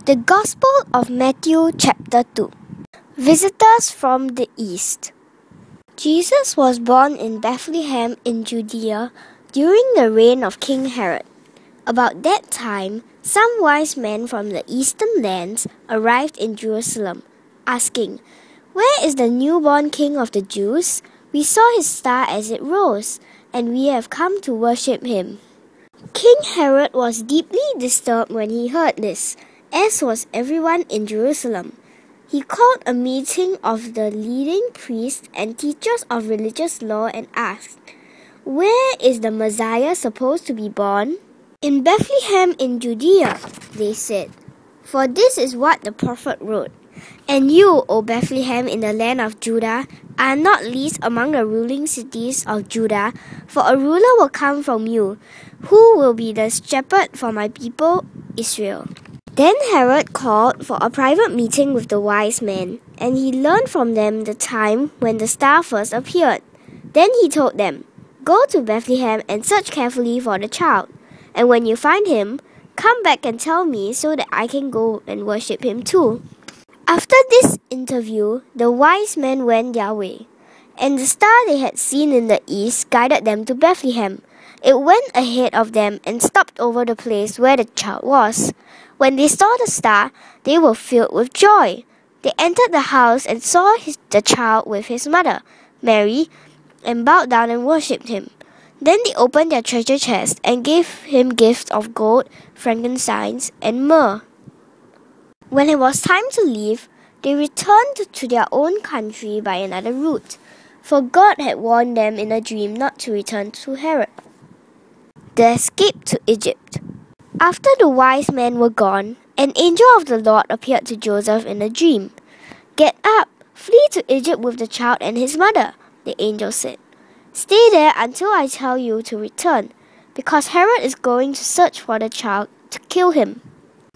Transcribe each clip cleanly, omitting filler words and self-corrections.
The Gospel of Matthew chapter 2. Visitors from the East. Jesus was born in Bethlehem in Judea during the reign of King Herod. About that time, some wise men from the eastern lands arrived in Jerusalem, asking, "Where is the newborn King of the Jews? We saw his star as it rose, and we have come to worship him." King Herod was deeply disturbed when he heard this, as was everyone in Jerusalem. He called a meeting of the leading priests and teachers of religious law and asked, "Where is the Messiah supposed to be born?" "In Bethlehem in Judea," they said, "for this is what the prophet wrote. And you, O Bethlehem in the land of Judah, are not least among the ruling cities of Judah, for a ruler will come from you, who will be the shepherd for my people Israel." Then Herod called for a private meeting with the wise men, and he learned from them the time when the star first appeared. Then he told them, "Go to Bethlehem and search carefully for the child, and when you find him, come back and tell me so that I can go and worship him too." After this interview, the wise men went their way, and the star they had seen in the east guided them to Bethlehem. It went ahead of them and stopped over the place where the child was. When they saw the star, they were filled with joy. They entered the house and saw the child with his mother, Mary, and bowed down and worshipped him. Then they opened their treasure chest and gave him gifts of gold, frankincense, and myrrh. When it was time to leave, they returned to their own country by another route, for God had warned them in a dream not to return to Herod. The escape to Egypt. After the wise men were gone, an angel of the Lord appeared to Joseph in a dream. "Get up, flee to Egypt with the child and his mother," the angel said. "Stay there until I tell you to return, because Herod is going to search for the child to kill him."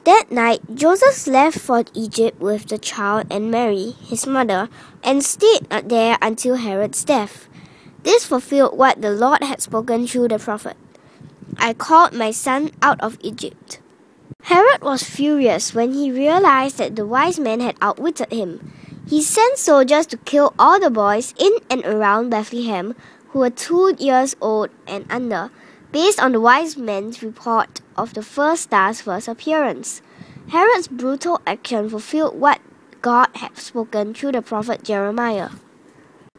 That night, Joseph left for Egypt with the child and Mary, his mother, and stayed there until Herod's death. This fulfilled what the Lord had spoken through the prophet. "I called my son out of Egypt." Herod was furious when he realized that the wise men had outwitted him. He sent soldiers to kill all the boys in and around Bethlehem who were 2 years old and under, based on the wise men's report of the first star's first appearance. Herod's brutal action fulfilled what God had spoken through the prophet Jeremiah.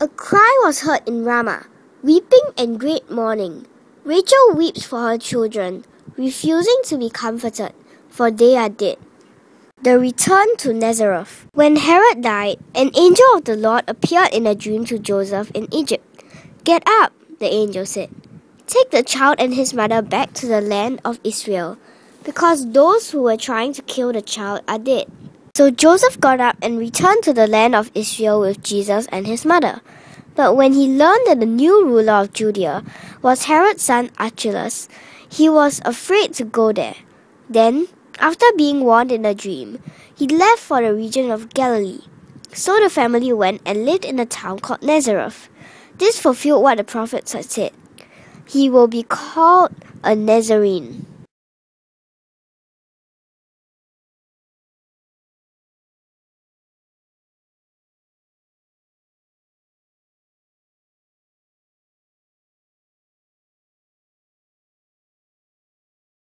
A cry was heard in Ramah, weeping and great mourning. Rachel weeps for her children, refusing to be comforted, for they are dead. The return to Nazareth. When Herod died, an angel of the Lord appeared in a dream to Joseph in Egypt. "Get up," the angel said. "Take the child and his mother back to the land of Israel, because those who were trying to kill the child are dead." So Joseph got up and returned to the land of Israel with Jesus and his mother. But when he learned that the new ruler of Judea was Herod's son Archelaus, he was afraid to go there. Then, after being warned in a dream, he left for the region of Galilee. So the family went and lived in a town called Nazareth. This fulfilled what the prophets had said. "He will be called a Nazarene."